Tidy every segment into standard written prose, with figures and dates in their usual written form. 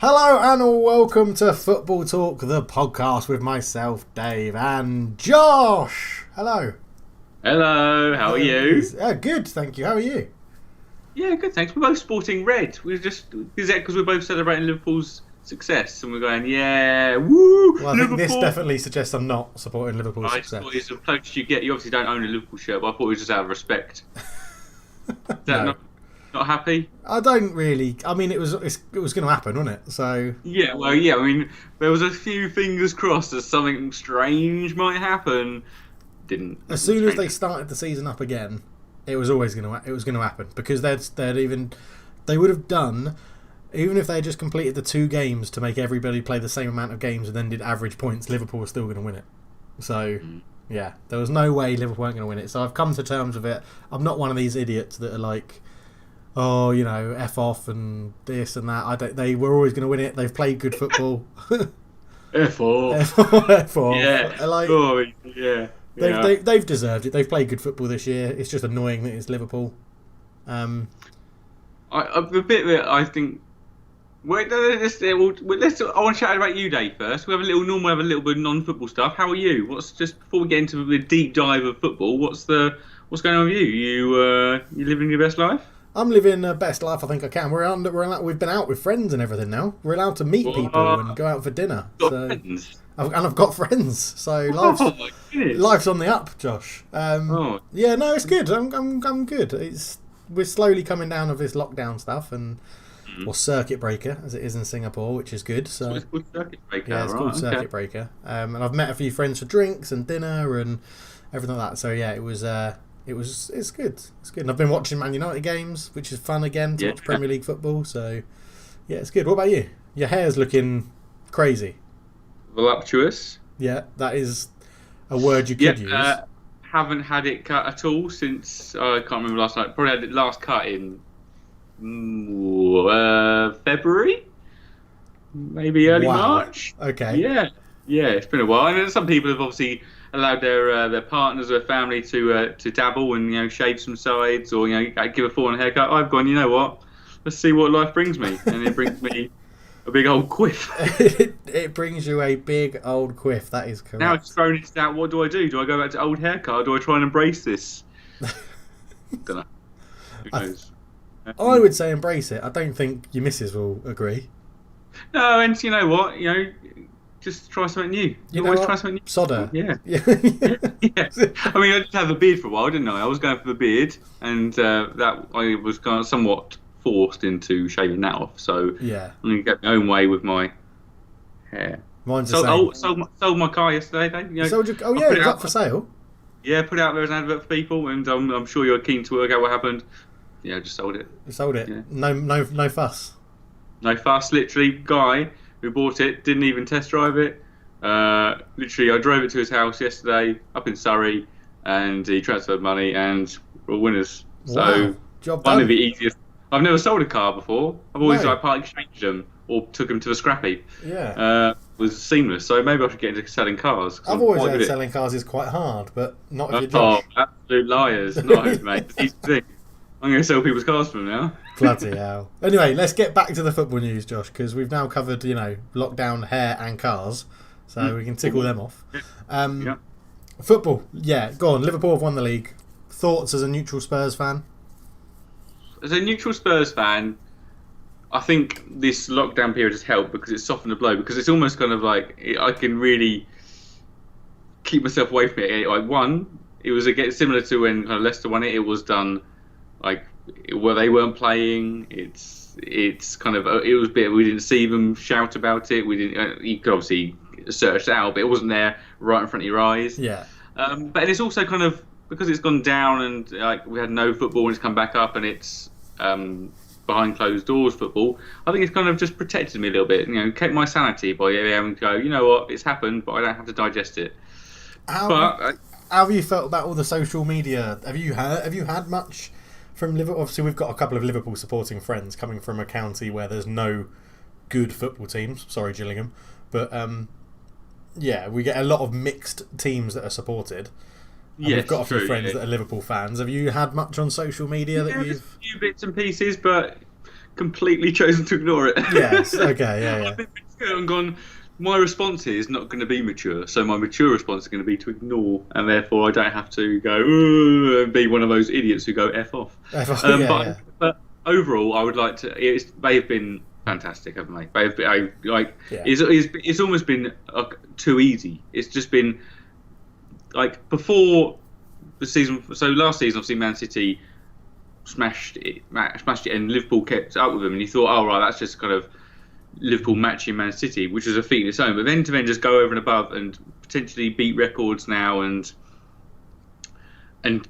Hello and welcome to Football Talk, the podcast with myself, Dave, and Josh. Hello. Hello, how are you? Good, thank you. How are you? Yeah, good, thanks. We're both sporting red. Is that because we're both celebrating Liverpool's success and we're going, yeah, woo, Well, I Liverpool. think this definitely suggests I'm not supporting Liverpool's I just success. thought it's the closest you get. You obviously don't own a Liverpool shirt, but I thought it was just out of respect. Is that No. not happy? I don't really. I mean, it was going to happen, wasn't it? So Yeah, well, yeah. I mean, there was a few fingers crossed that something strange might happen. Didn't. as soon as they started the season up again, it was always going to happen because they would have done. Even if they had just completed the 2 games to make everybody play the same amount of games and then did average points, Liverpool was still going to win it. So, yeah, there was no way Liverpool weren't going to win it. So I've come to terms with it. I'm not one of these idiots that are like, oh, you know, F off and this and that. They were always going to win it. They've played good football. F off. F off. Yeah. Like, yeah. They've deserved it. They've played good football this year. It's just annoying that it's Liverpool. The bit that I think. Wait, I want to chat about you, Dave. First, we have a little bit of non-football stuff. How are you? What's just before we get into the deep dive of football? What's going on with you? You living your best life? I'm living the best life I think I can. We've been out with friends and everything now. We're allowed to meet people and go out for dinner. Friends. I've got friends, so life's on the up, Josh. Yeah, no, it's good. I'm good. We're slowly coming down of this lockdown stuff or circuit breaker as it is in Singapore, which is good. So it's called circuit breaker. Yeah, it's called circuit breaker. And I've met a few friends for drinks and dinner and everything like that. So yeah, it's good. It's good. And I've been watching Man United games, which is fun again to watch Premier League football. So yeah, it's good. What about you? Your hair's looking crazy. Voluptuous. Yeah, that is a word you could use. Haven't had it cut at all since I can't remember last night. Probably had it last cut in February, maybe early March. Okay. Yeah, it's been a while. And some people have obviously allowed their partners or their family to dabble and shave some sides or give a full-on haircut. I've gone, you know what? Let's see what life brings me, and it brings me a big old quiff. It brings you a big old quiff. That is correct. Now it's thrown it out. What do I do? Do I go back to old haircut? Or do I try and embrace this? Don't know. Who knows? I would say embrace it. I don't think your missus will agree. No, and you know what? Just try something new. You always know try something new. Sodder. Yeah. Yeah. I mean, I did have a beard for a while, didn't I? I was going for the beard, and that I was kind of somewhat forced into shaving that off. So yeah, I'm going to get my own way with my hair. Mine's the same. Sold my car yesterday. It's up for sale. Yeah, put it out there as an advert for people, and I'm sure you're keen to work out what happened. Yeah, just sold it. You sold it. Yeah. No fuss. No fuss. Literally, guy who bought it didn't even test drive it. Literally, I drove it to his house yesterday up in Surrey, and he transferred money, and we're winners. Wow. So Job one done. of the easiest. I've never sold a car before. I've always No. part exchanged them or took them to the scrappy. Yeah. Was seamless. So maybe I should get into selling cars. I've always heard selling cars is quite hard, but not if you're Josh. Absolute liars. No, mate. It's the thing. I'm going to sell people's cars from now. Bloody hell. Anyway, let's get back to the football news, Josh, because we've now covered, lockdown, hair and cars, so we can tickle them off. Yeah. Football, yeah, go on. Liverpool have won the league. Thoughts as a neutral Spurs fan? As a neutral Spurs fan, I think this lockdown period has helped because it's softened the blow. Because it's almost kind of like I can really keep myself away from it. Like it was similar to when kind of Leicester won it. It was done like where they weren't playing. It's kind of it was a bit. We didn't see them shout about it. We didn't. You could obviously search it out, but it wasn't there right in front of your eyes. Yeah. But it's also kind of because it's gone down and like we had no football and it's come back up and it's behind closed doors football. I think it's kind of just protected me a little bit. Kept my sanity by having to go. You know what? It's happened, but I don't have to digest it. How have you felt about all the social media? Have you had much from Liverpool? Obviously, we've got a couple of Liverpool supporting friends coming from a county where there's no good football teams. Sorry, Gillingham, but yeah, we get a lot of mixed teams that are supported. Yeah, we've got a few friends that are Liverpool fans. Have you had much on social media that you've? A few bits and pieces, but completely chosen to ignore it. Yes. Okay. Yeah. I've been mature and gone. My response is not going to be mature, so my mature response is going to be to ignore, and therefore I don't have to go "Ugh," and be one of those idiots who go f off. But overall, I would like to. They've been fantastic, haven't they? They've been, it's almost been too easy. It's just been like before the season. So last season, obviously, Man City smashed it, and Liverpool kept up with them, and you thought, oh right, that's just kind of Liverpool matching Man City, which was a feat in its own. But then to just go over and above and potentially beat records now and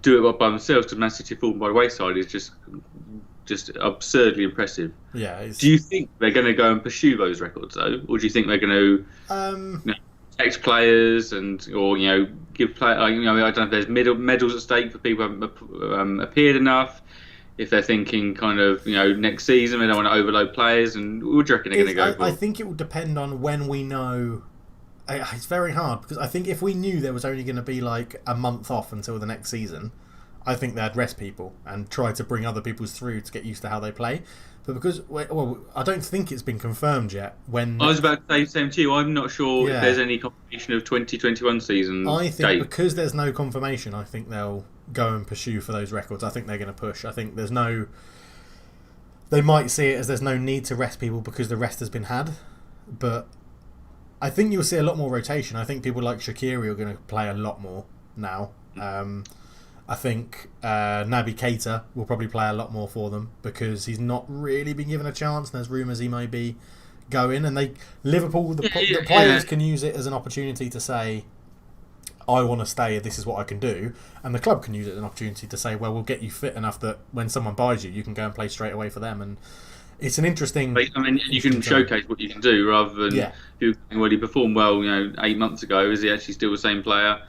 do it by themselves because Man City falling by the wayside is just absurdly impressive. Yeah. Do you think they're going to go and pursue those records though, or do you think they're going to protect players or give play? I don't know if there's medals at stake for people who haven't appeared enough. If they're thinking kind of, next season, they don't want to overload players, and what do you reckon they're going to go for? I think it will depend on when we know. It's very hard, because I think if we knew there was only going to be like a month off until the next season, I think they'd rest people and try to bring other people's through to get used to how they play. But because, I don't think it's been confirmed yet. I was about to say the same to you. I'm not sure if there's any confirmation of 2021 season. I think because there's no confirmation, I think they'll go and pursue for those records. I think they're going to push. I think they might see it as there's no need to rest people because the rest has been had. But I think you'll see a lot more rotation. I think people like Shaqiri are going to play a lot more now. I think Naby Keita will probably play a lot more for them because he's not really been given a chance, and there's rumours he may be going. And Liverpool, the players can use it as an opportunity to say, I want to stay, this is what I can do. And the club can use it as an opportunity to say, well, we'll get you fit enough that when someone buys you, you can go and play straight away for them. And it's an interesting... you can showcase what you can do rather than well, he performed well 8 months ago. Is he actually still the same player?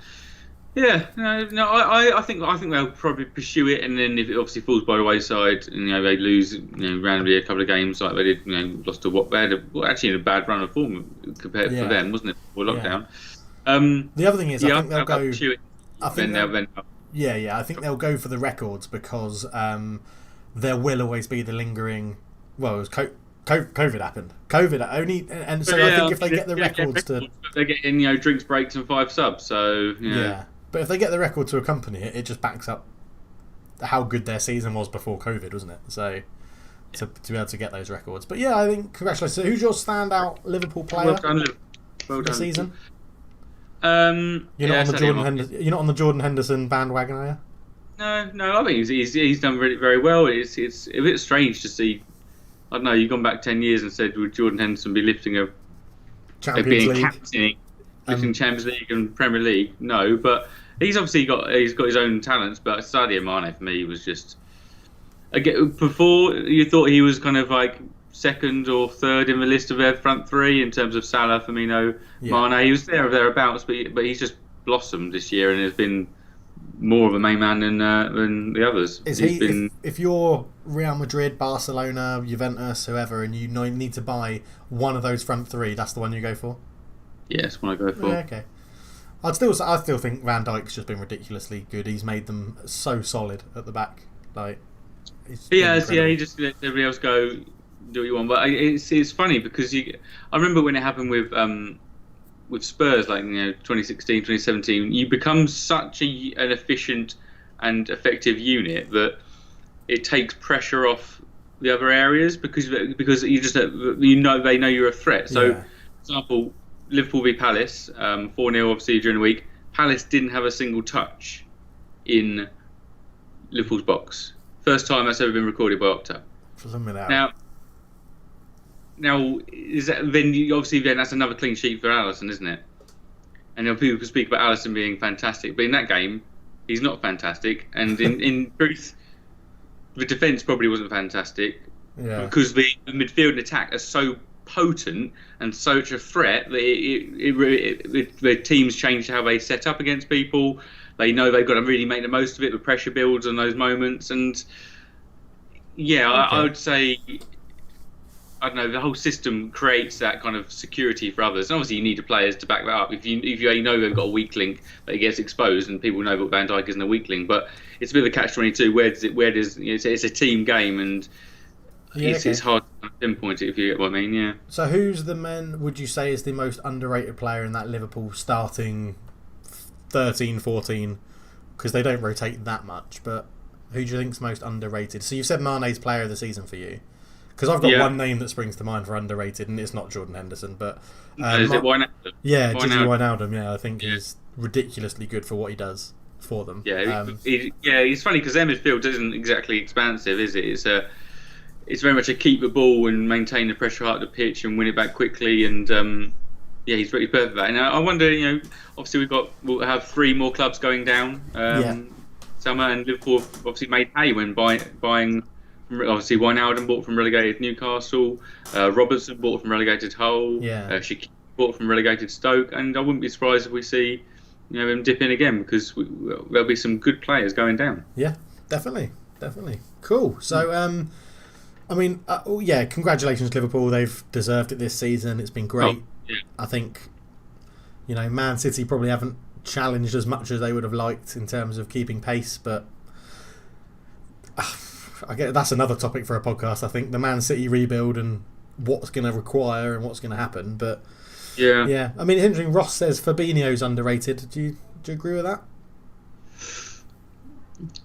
Yeah, I think they'll probably pursue it, and then if it obviously falls by the wayside, and they lose, randomly a couple of games like they did, lost to Watford, actually in a bad run of form compared to them, wasn't it? Before lockdown. The other thing is, I think they'll go. I think they'll go for the records because there will always be the lingering. Well, it was COVID happened. COVID only, and so I think if they get the records to, they're getting drinks breaks and 5 subs. So yeah. But if they get the record to accompany it, it just backs up how good their season was before COVID, wasn't it? So to be able to get those records. But yeah, I think congratulations. So who's your standout Liverpool player well done. Season? You're not on the Jordan Henderson bandwagon, are you? No. I think he's done really very well. It's a bit strange to see. I don't know. You've gone back 10 years and said, would Jordan Henderson be lifting Champions League, captaining, lifting Champions League and Premier League? No, but he's obviously got his own talents. But Sadio Mane for me was just before you thought he was kind of like second or third in the list of their front three in terms of Salah, Firmino, Mane. He was there or thereabouts, but he's just blossomed this year and has been more of a main man than the others. If you're Real Madrid, Barcelona, Juventus, whoever, and you need to buy one of those front three, that's the one you go for? Yes, one I go for. Yeah, okay. I still think Van Dijk's just been ridiculously good. He's made them so solid at the back. Like, he just let everybody else go do what you want. But it's funny because I remember when it happened with Spurs, like 2016, 2017, you become such an efficient and effective unit that it takes pressure off the other areas because you just they know you're a threat. So, for example, Liverpool v Palace, 4-0 obviously during the week. Palace didn't have a single touch in Liverpool's box. First time that's ever been recorded by Opta. Now, is that then that's another clean sheet for Alisson, isn't it? And people can speak about Alisson being fantastic, but in that game, he's not fantastic. And in truth, the defence probably wasn't fantastic because the midfield and attack are so potent and such a threat that the teams change how they set up against people. They know they've got to really make the most of it. The pressure builds on those moments, and I would say, I don't know, the whole system creates that kind of security for others. And obviously, you need the players to back that up. If you know they've got a weak link, that gets exposed, and people know that Van Dijk isn't a weak link. But it's a bit of a catch-22. Where does it's a team game, and It's hard to pinpoint it, if you get what I mean. Yeah. So who's the man would you say is the most underrated player in that Liverpool starting 13, 14? Because they don't rotate that much, but who do you think's most underrated? So you've said Mane's player of the season for you. Because I've got one name that springs to mind for underrated, and it's not Jordan Henderson, but is it Wijnaldum? Yeah, Gigi Wijnaldum. Yeah, I think he's ridiculously good for what he does for them. Yeah, it's funny because their midfield isn't exactly expansive, is it? It's very much a keep the ball and maintain the pressure out of the pitch and win it back quickly, and he's really perfect for that. And I wonder, obviously we'll have 3 more clubs going down summer, and Liverpool obviously made hay when buying. Obviously, Wijnaldum bought from relegated Newcastle. Robertson bought from relegated Hull. Shaqiri bought from relegated Stoke. And I wouldn't be surprised if we see him dip in again, because there'll be some good players going down. Yeah, definitely. Cool. So, congratulations, Liverpool. They've deserved it this season. It's been great. I think, Man City probably haven't challenged as much as they would have liked in terms of keeping pace, but I get that's another topic for a podcast. I think the Man City rebuild and what's going to require and what's going to happen. But yeah. I mean, it's interesting. Ross says Fabinho's underrated. Do you agree with that?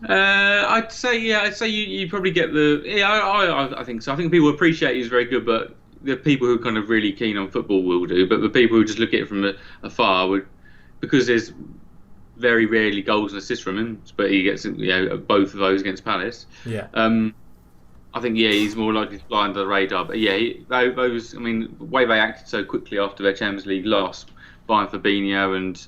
I'd say you probably get I think so. I think people appreciate he's very good, but the people who are kind of really keen on football will do. But the people who just look at it from afar would, because there's very rarely goals and assists from him, but he gets both of those against Palace. Yeah. I think he's more likely to fly under the radar. But those, the way they acted so quickly after their Champions League loss, buying Fabinho, and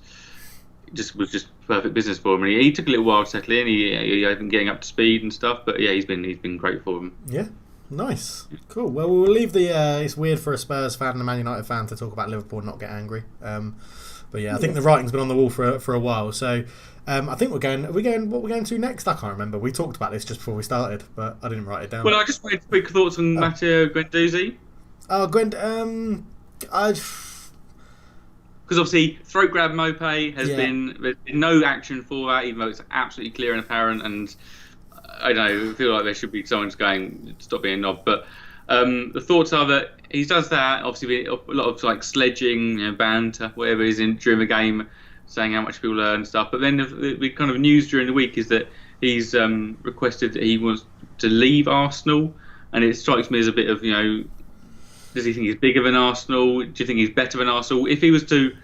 it was just perfect business for him. And he took a little while to settle in. He had been getting up to speed and stuff, but he's been great for him. Yeah. Nice. Cool. Well, we'll leave the. It's weird for a Spurs fan and a Man United fan to talk about Liverpool and not get angry. But I think the writing's been on the wall for a while. So I think what we're going to next? I can't remember. We talked about this just before we started, but I didn't write it down. Well, I just wanted quick thoughts on Matteo Guendouzi. Oh, because obviously throat grab Mope has been, there's been no action for that, even though it's absolutely clear and apparent. And I don't know, I feel like there should be someone just going, stop being a knob. But the thoughts are that he does that, obviously a lot of like sledging, banter, whatever it is during the game, saying how much people learn and stuff. But then the kind of news during the week is that he's requested that he wants to leave Arsenal, and it strikes me as a bit of, does he think he's bigger than Arsenal? Do you think he's better than Arsenal? If he was to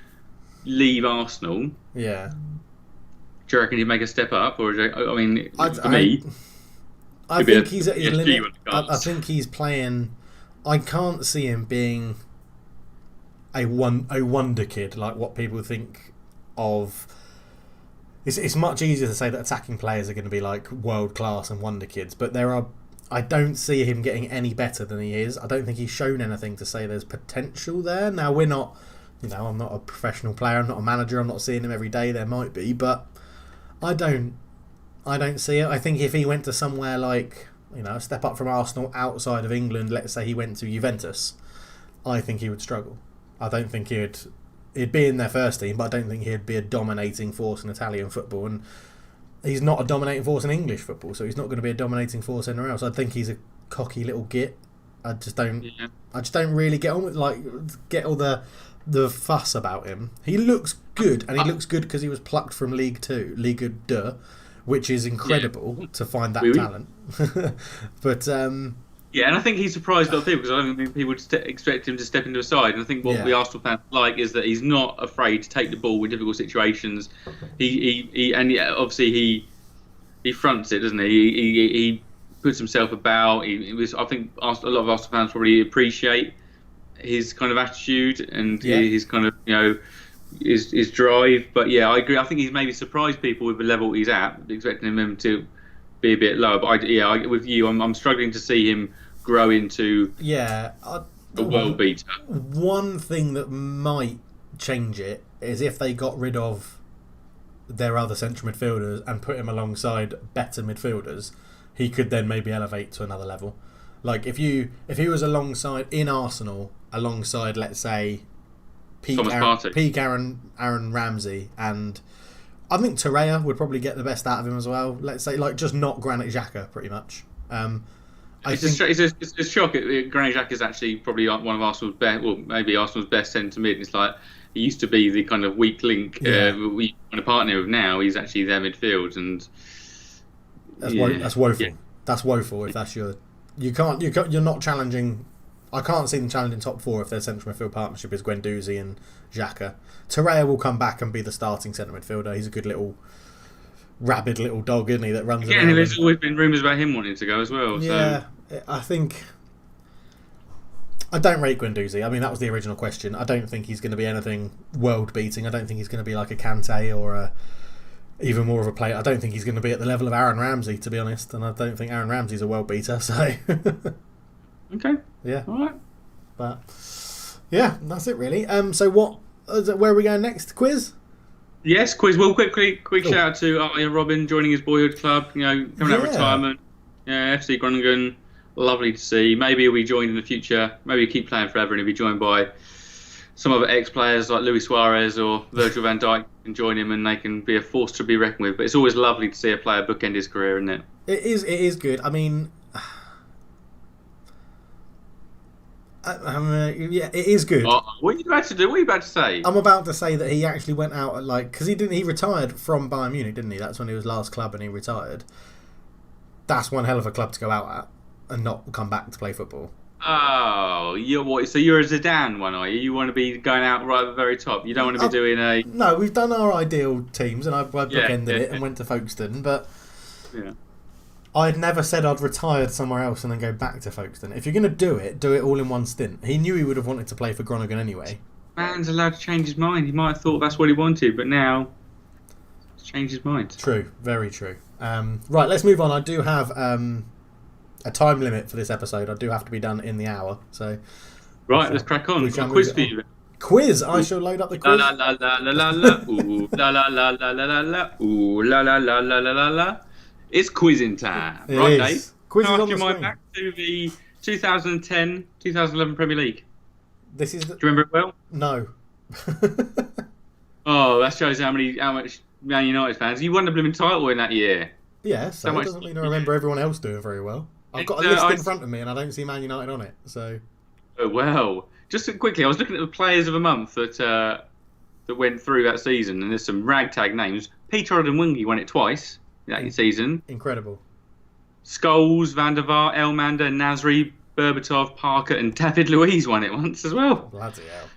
leave Arsenal, do you reckon he'd make a step up? Or I think he's at his limit. I think he's playing. I can't see him being a wonder kid like what people think of. It's much easier to say that attacking players are going to be like world class and wonder kids, but I don't see him getting any better than he is. I don't think he's shown anything to say there's potential there. Now, we're not, I'm not a professional player, I'm not a manager, I'm not seeing him every day, there might be, but I don't see it. I think if he went to somewhere like, a step up from Arsenal outside of England, let's say he went to Juventus, I think he would struggle. I don't think he'd be in their first team, but I don't think he'd be a dominating force in Italian football, and he's not a dominating force in English football, so he's not going to be a dominating force anywhere else. I think he's a cocky little git. I just don't really get on with get all the fuss about him. He looks good, and he looks good because he was plucked from League 2, Ligue 2, which is incredible to find that talent. But and I think he surprised a lot of people, because I don't think people would expect him to step into a side. And I think what the Arsenal fans like is that he's not afraid to take the ball in difficult situations. Obviously he fronts it, doesn't he? He puts himself about. I think a lot of Arsenal fans probably appreciate his kind of attitude and his kind of his drive. But I agree. I think he's maybe surprised people with the level he's at, expecting him to be a bit lower. But with you, I'm struggling to see him grow into a world beater. One thing that might change it is if they got rid of their other central midfielders and put him alongside better midfielders, he could then maybe elevate to another level. Like if he was alongside in Arsenal, alongside let's say peak Aaron Ramsey, and I think Torreira would probably get the best out of him as well. Let's say just not Granit Xhaka pretty much. I think it's a shock. Granit Xhaka is actually probably one of Arsenal's best, well, maybe Arsenal's best centre mid. It's like he used to be the kind of weak link we want to partner with. Now he's actually their midfield, and that's woeful. Yeah. That's woeful. If that's you're not challenging. I can't see them challenging top four if their central midfield partnership is Guendouzi and Xhaka. Torreira will come back and be the starting centre midfielder. He's a good little rabid little dog, isn't he? That runs around. Yeah, there's always been rumours about him wanting to go as well. Yeah, so. I think. I don't rate Guendouzi. I mean, that was the original question. I don't think he's going to be anything world beating. I don't think he's going to be like a Kante or even more of a player. I don't think he's going to be at the level of Aaron Ramsey, to be honest. And I don't think Aaron Ramsey's a world beater. So. Okay. Yeah. All right. But yeah, that's it really. So what? Where are we going next? Quiz. Yes, quiz. Well, quick shout out to Arya Robin joining his boyhood club. Coming out of retirement. Yeah, FC Groningen. Lovely to see. Maybe he'll be joined in the future. Maybe he'll keep playing forever and he'll be joined by some other ex-players like Luis Suarez or Virgil van Dijk can join him and they can be a force to be reckoned with. But it's always lovely to see a player bookend his career, isn't it? It is good. I mean, yeah, it is good. What are you about to do? What are you about to say? I'm about to say that he actually went out at because he retired from Bayern Munich, didn't he? That's when he was last club and he retired. That's one hell of a club to go out at and not come back to play football. Oh, so you're a Zidane one, are you? You want to be going out right at the very top. You don't want to be doing a... No, we've done our ideal teams and I bookended it and went to Folkestone, but I'd never said I'd retired somewhere else and then go back to Folkestone. If you're going to do it all in one stint. He knew he would have wanted to play for Groningen anyway. Man's allowed to change his mind. He might have thought that's what he wanted, but now he's changed his mind. True, very true. Right, let's move on. I do have... a time limit for this episode. I do have to be done in the hour. So, right, let's crack on. Quiz for you. Quiz. I shall load up the quiz. La la la la la la. Ooh la la la la la la la. Ooh la la la la la la la. It's quizzing time. Right, Dave. Quiz on the screen. Back to the 2010-2011 Premier League. Do you remember it well? No. Oh, that shows how much Man United fans. You won the blooming title in that year. Yeah, so it doesn't mean I remember everyone else doing very well. I've got a list in front of me and I don't see Man United on it. So. Oh, well. Just quickly, I was looking at the players of the month that went through that season, and there's some ragtag names. Peter Odemwingie won it twice that season. Incredible. Scholes, Van der Vaart, Elmander, Nasri, Berbatov, Parker, and David Luiz won it once as well. Bloody hell.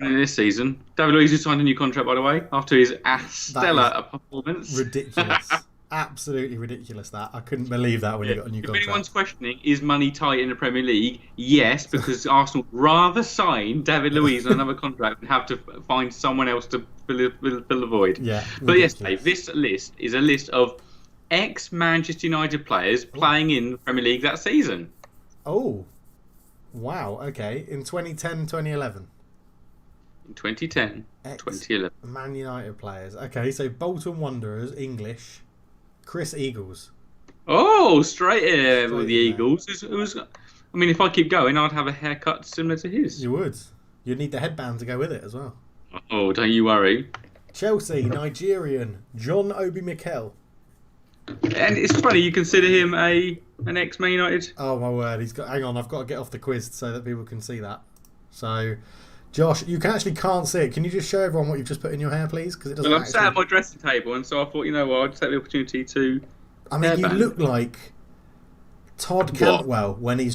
In this season. David Luiz, who signed a new contract, by the way, after his stellar performance. Ridiculous. Absolutely ridiculous that. I couldn't believe that when you got a new contract. If anyone's questioning, is money tight in the Premier League? Yes, because Arsenal would rather sign David Luiz on another contract than have to find someone else to fill the void. Yeah. But yes, Dave, this list is a list of ex-Manchester United players playing in the Premier League that season. Oh. Wow, okay. In 2010, 2011. In 2010, 2011. Man United players. Okay, so Bolton Wanderers, English... Chris Eagles. Oh, straight in with the Eagles. I mean, if I keep going, I'd have a haircut similar to his. You would. You'd need the headband to go with it as well. Oh, don't you worry. Chelsea, Nigerian, John Obi Mikel. And it's funny, you consider him an ex-Man United? Oh, my word. Hang on, I've got to get off the quiz so that people can see that. So... Josh, you can't see it. Can you just show everyone what you've just put in your hair, please? Because it doesn't. Well, I'm sat at my dressing table, and so I thought, you know what, I'll just take the opportunity to. I mean, you look like Todd Cantwell when he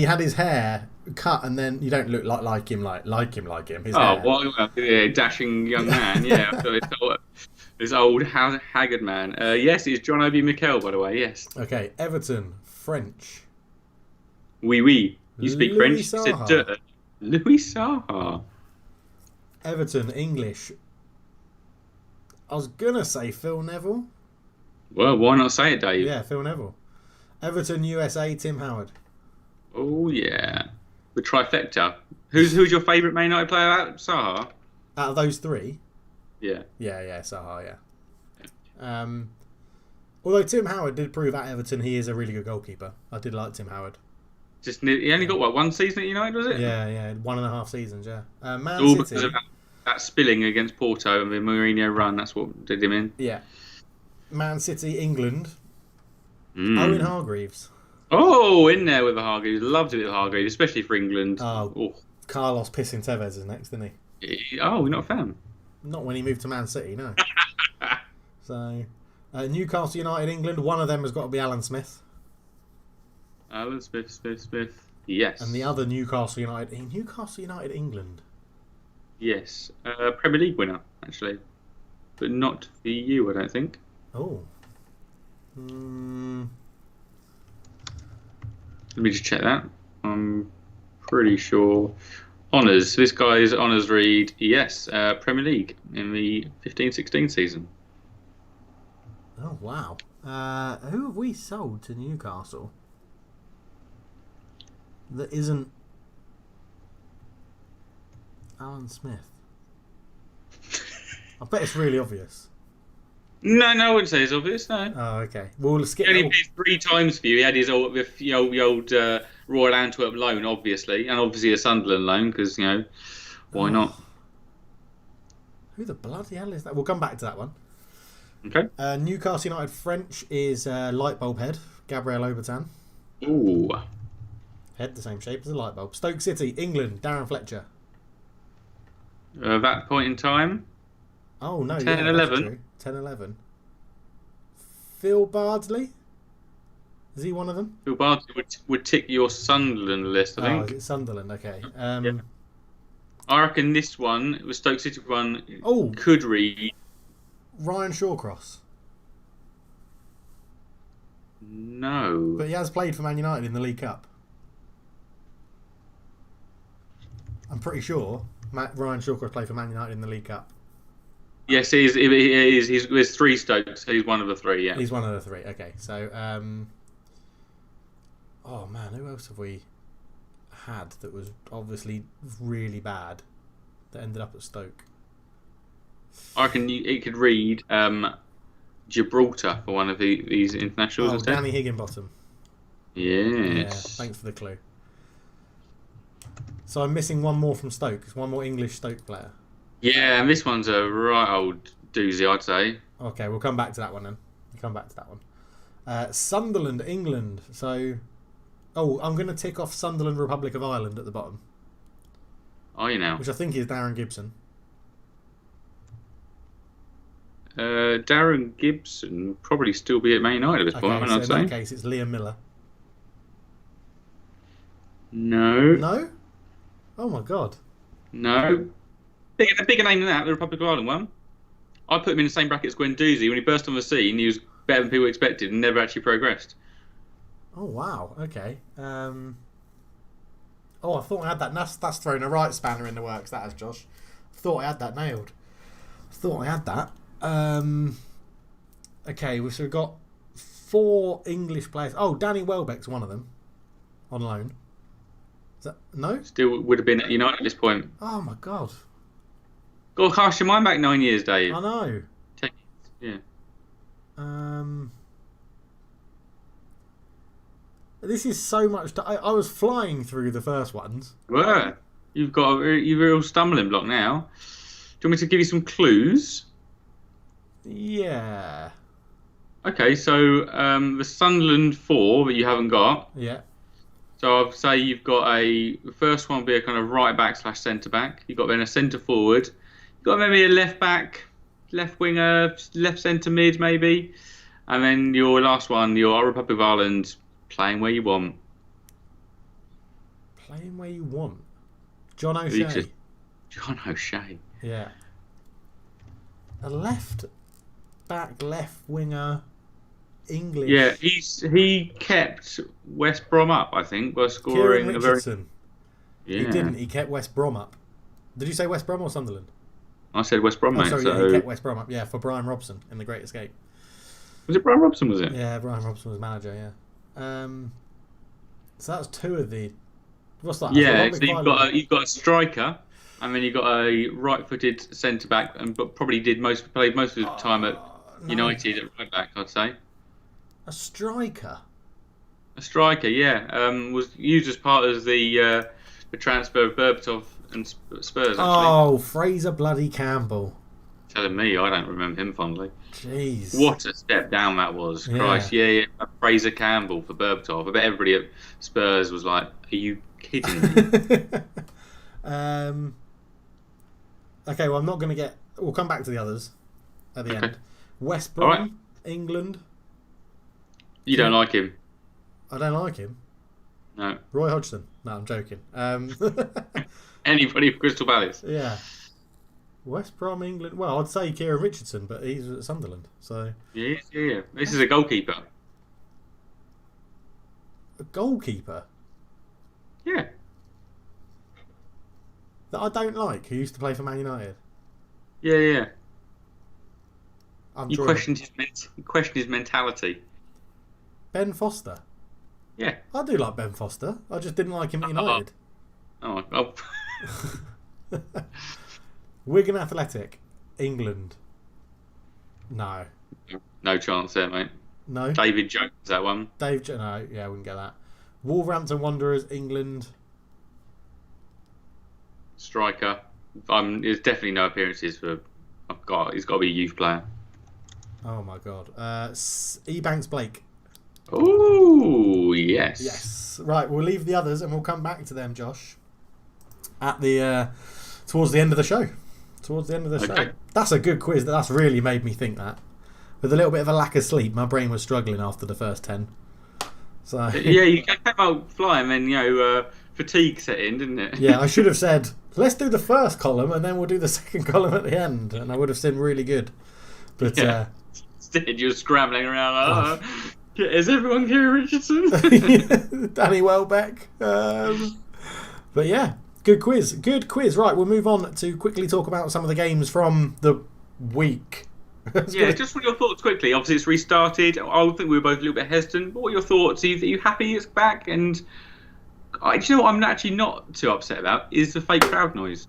had his hair cut, and then you don't look like him. His hair. Well, yeah, dashing young man. Yeah, this old haggard man. Yes, it's John Obi Mikel, by the way. Yes. Okay, Everton, French. Oui. You speak Louis French. Saha. Louis Saha. Everton, English. I was gonna say Phil Neville. Well, why not say it, Dave? Yeah, Phil Neville. Everton, USA, Tim Howard. Oh yeah, the trifecta. Who's your favourite Man United player? Saha. Out of those three. Yeah. Yeah, Saha. Yeah. Although Tim Howard did prove at Everton he is a really good goalkeeper. I did like Tim Howard. He only got one season at United, was it? Yeah, 1.5 seasons. Yeah. Man all City. Because of that spilling against Porto and the Mourinho run. That's what did him in. Yeah. Man City, England. Owen Hargreaves. Oh, in there with the Hargreaves. Loved it with Hargreaves, especially for England. Oh, Oh, Carlos pissing Tevez is next, isn't he? oh, you're not a fan. Not when he moved to Man City, no. So, Newcastle United, England. One of them has got to be Alan Smith, Alan Smith. Yes. and the other Newcastle United, England. Yes. Premier League winner, actually. But not the EU, I don't think. Oh. Mm, Let me just check that. I'm pretty sure. Honours. This guy's honours read, yes, Premier League in the 15-16 season. oh wow. Who have we sold to Newcastle that isn't Alan Smith? I bet it's really obvious. No, I wouldn't say it's obvious, no. Oh, okay. Well, we'll skip. He only played 3 times for you. He had his old Royal Antwerp loan, obviously, and obviously a Sunderland loan, because, why not? Who the bloody hell is that? We'll come back to that one. Okay. Newcastle United French is light bulb head, Gabriel Obertan. Ooh. Head the same shape as a light bulb. Stoke City, England, Darren Fletcher. That point in time, Oh, no. 10, yeah, 11. 10-11. Phil Bardsley? Is he one of them? Phil Bardsley would tick your Sunderland list, I Oh, think. is it Sunderland? Okay. Yeah. I reckon this one, the Stoke City one, Oh, could read. Ryan Shawcross. No. But he has played for Man United in the League Cup. I'm pretty sure Ryan Shawcross played for Man United in the League Cup. Yes, he is. There's 3 Stokes, so he's one of the 3, yeah. He's one of the 3. Okay, so oh man, who else have we had that was obviously really bad that ended up at Stoke? I reckon it could read Gibraltar for one of these internationals. Oh, instead. Danny Higginbottom. Yes. Yeah, thanks for the clue. So I'm missing one more from Stoke. It's one more English Stoke player. Yeah, and this one's a right old doozy, I'd say. Okay, we'll come back to that one then. We'll come back to that one. Sunderland, England. So, I'm going to tick off Sunderland, Republic of Ireland at the bottom, Are you now? which I think is Darren Gibson. Darren Gibson probably still be at Man United at this point, Okay, I'd so in that say. case, it's Liam Miller. No. No? Oh my god. No. A bigger name than that, the Republic of Ireland one. I put him in the same bracket as Guendouzi. When he burst on the scene, he was better than people expected and never actually progressed. Oh wow. Okay. I thought I had that. That's thrown a right spanner in the works. That has, Josh. I thought I had that nailed. I thought I had that. Okay, we've got 4 English players. Oh, Danny Welbeck's one of them on loan. Is that no? Still would have been at United at this point. Oh my god. God, cast your mind back 9 years, Dave. I know. 10 years, yeah. This is so much. I was flying through the first ones. Well, you've got a real stumbling block now. Do you want me to give you some clues? Yeah. Okay, so the Sunderland 4 that you haven't got. Yeah. So I'd say you've got the first one would be a kind of right back / centre back. You've got then a centre forward. You've got maybe a left back, left winger, left centre mid maybe. And then your last one, your Republic of Ireland, playing where you want. Playing where you want. John O'Shea. John O'Shea. Yeah. A left back, left winger, English. Yeah, he kept West Brom up, I think, by scoring Kieran a very. Richardson. Yeah. He didn't. He kept West Brom up. Did you say West Brom or Sunderland? I said West Brom, Oh, mate. sorry, So yeah, he kept West Brom up. Yeah, for Brian Robson in The Great Escape. was it Brian Robson? Was it? Yeah, Brian Robson was manager. Yeah. So that's 2 of the. What's that? Yeah, so you've got a striker, and then you've got a right-footed centre back, but probably played most of his time at United at right back, I'd say. A striker. A striker, yeah, was used as part of the transfer of Berbatov and Spurs. Actually. Oh, Fraser bloody Campbell. Telling me I don't remember him fondly. Jeez. What a step down that was. Yeah. Christ, yeah. Fraser Campbell for Berbatov. I bet everybody at Spurs was like, are you kidding me? Okay, well, I'm not going to get... We'll come back to the others at the end. West All Brom, right. England. You don't like him? I don't like him. No. Roy Hodgson. No, I'm joking. Anybody for Crystal Palace? Yeah. West Brom, England. Well, I'd say Kieran Richardson, but he's at Sunderland, so... Yeah. This is a goalkeeper. A goalkeeper? Yeah. That I don't like, who used to play for Man United. Yeah. I'm You drawing- questioned his mentality. Ben Foster. Yeah. I do like Ben Foster. I just didn't like him at United. Oh. Wigan Athletic, England. No. No chance there, mate. No. David Jones, that one. No, yeah, I wouldn't get that. Wolverhampton Wanderers, England. Striker. There's definitely no appearances for. He's got to be a youth player. Oh my god. Ebanks Blake. Ooh, yes. Yes. Right, we'll leave the others and we'll come back to them, Josh. At the towards the end of the show. Okay. That's a good quiz. That's really made me think that. With a little bit of a lack of sleep, my brain was struggling after the first 10. So Yeah, you came out flying, then fatigue set in, didn't it? yeah, I should have said, let's do the first column and then we'll do the second column at the end, and I would have seemed really good. But Yeah. Instead, you're scrambling around. Is everyone Kieran Richardson? Danny Welbeck. But yeah, good quiz. Right, we'll move on to quickly talk about some of the games from the week. Yeah, just what your thoughts quickly. Obviously, it's restarted. I think we were both a little bit hesitant. But what are your thoughts? Are you happy it's back? And do you know what I'm actually not too upset about is the fake crowd noise.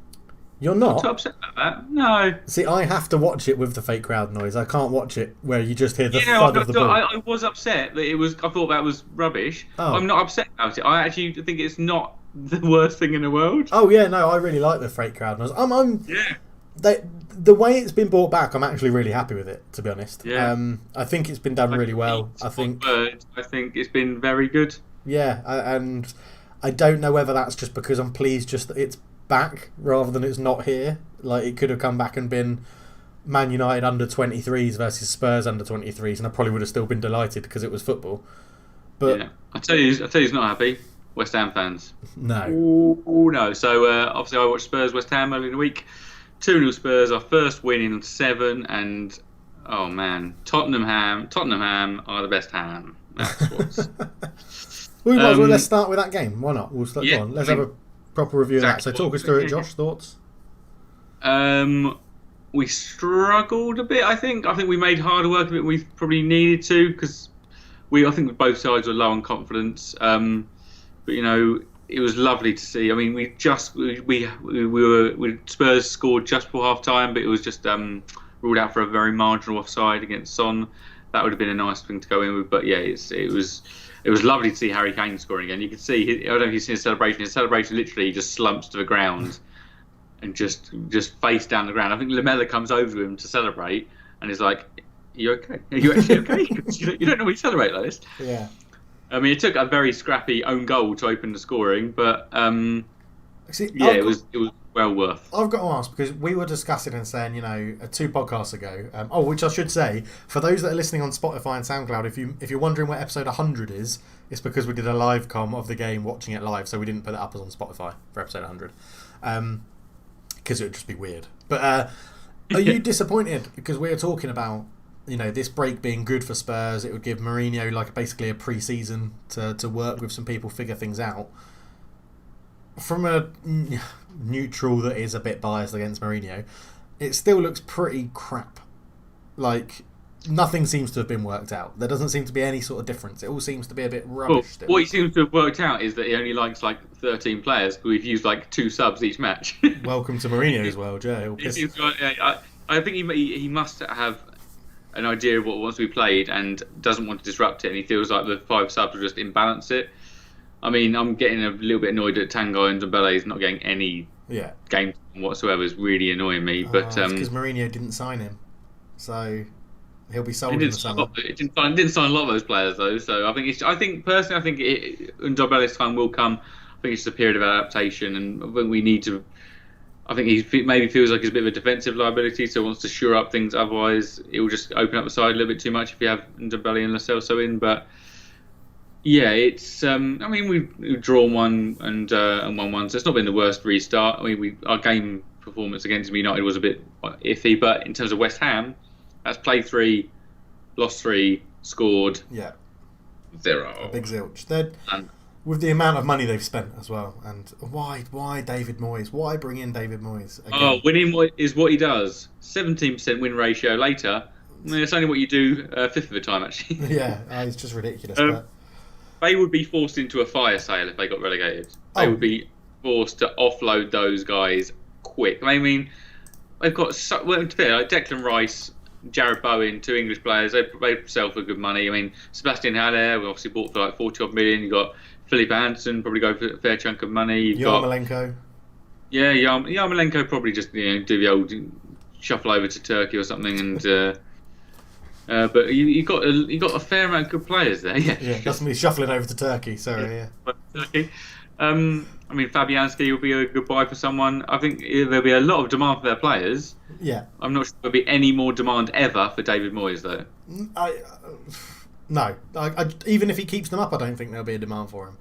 You're not? Too upset about that? No. See, I have to watch it with the fake crowd noise. I can't watch it where you just hear the thud of the ball. I was upset that it was. I thought that was rubbish. Oh. I'm not upset about it. I actually think it's not the worst thing in the world. Oh yeah, no, I really like the fake crowd noise. Yeah. The way it's been brought back, I'm actually really happy with it, to be honest. Yeah. I think it's been done really well. I think it's been very good. Yeah, and I don't know whether that's just because I'm pleased just that it's back rather than it's not here. Like, it could have come back and been Man United under 23s versus Spurs under 23s, and I probably would have still been delighted because it was football. But yeah. I tell you, who's not happy. West Ham fans. No. Oh no. So obviously I watched Spurs West Ham earlier in the week. 2-0 Spurs, our first win in 7, and oh man, Tottenham Ham are the best ham. That's what's. Let's start with that game. Why not? We'll start. Yeah, go on. Let's have a proper review of that. So talk us through it, Josh. Thoughts? We struggled a bit. I think we made harder work of it than we probably needed to, because I think both sides were low on confidence. But it was lovely to see. I mean, we Spurs scored just before half time, but it was just ruled out for a very marginal offside against Son. That would have been a nice thing to go in with. But yeah, it was lovely to see Harry Kane scoring again. You could see, I don't know if you've seen his celebration. His celebration literally just slumps to the ground and just face down the ground. I think Lamella comes over to him to celebrate and is like, "Are you okay? Are you actually okay? You don't normally celebrate like this." Yeah. I mean, it took a very scrappy own goal to open the scoring, but it was well worth. I've got to ask, because we were discussing and saying, 2 podcasts ago. Which I should say, for those that are listening on Spotify and SoundCloud, if you're wondering what episode 100 is, it's because we did a live com of the game, watching it live, so we didn't put it up as on Spotify for episode 100, because it would just be weird. But are you disappointed? Because we were talking about this break being good for Spurs. It would give Mourinho basically a pre-season to work with some people, figure things out. From a neutral that is a bit biased against Mourinho, it still looks pretty crap. Nothing seems to have been worked out. There doesn't seem to be any sort of difference. It all seems to be a bit rubbish still. What he seems to have worked out is that he only likes 13 players. We've used 2 subs each match. Welcome to Mourinho's world, yeah. I think he must have an idea of what wants to be played and doesn't want to disrupt it, and he feels like the 5 subs will just imbalance it. I mean, I'm getting a little bit annoyed at Tanguy and Dembele is not getting any Yeah. game whatsoever is really annoying me. But because Mourinho didn't sign him, so he'll be sold it in didn't the sign, summer. it didn't sign a lot of those players though. So I think personally, I think Ndombele's time will come. I think it's just a period of adaptation, and I think we need to. I think he maybe feels like he's a bit of a defensive liability, so wants to shore up things. Otherwise, it will just open up the side a little bit too much if you have Ndombele and Lo Celso in. But yeah, it's. I mean, we've drawn one and 1-1, so it's not been the worst restart. I mean, our game performance against United was a bit iffy, but in terms of West Ham, that's played 3, lost 3, scored Yeah. 0. A big zilch. With the amount of money they've spent as well, and why David Moyes? Why bring in David Moyes again? Winning is what he does. 17% win ratio later. It's only what you do fifth of the time, actually. Yeah, it's just ridiculous. But they would be forced into a fire sale if they got relegated. They would be forced to offload those guys quick. I mean, they've got to be fair, like Declan Rice, Jared Bowen, 2 English players. They sell for good money. I mean, Sebastian Haller, we obviously bought for like 40 odd million. You got Philip Anderson, probably go for a fair chunk of money. You've Yarmolenko. Yeah, Yarmolenko probably just do the old shuffle over to Turkey or something, and but you got a fair amount of good players there. Yeah, that's me shuffling over to Turkey. Sorry, yeah. Turkey. I mean, Fabianski will be a good buy for someone. I think there'll be a lot of demand for their players. Yeah. I'm not sure there'll be any more demand ever for David Moyes, though. No. Even if he keeps them up, I don't think there'll be a demand for him.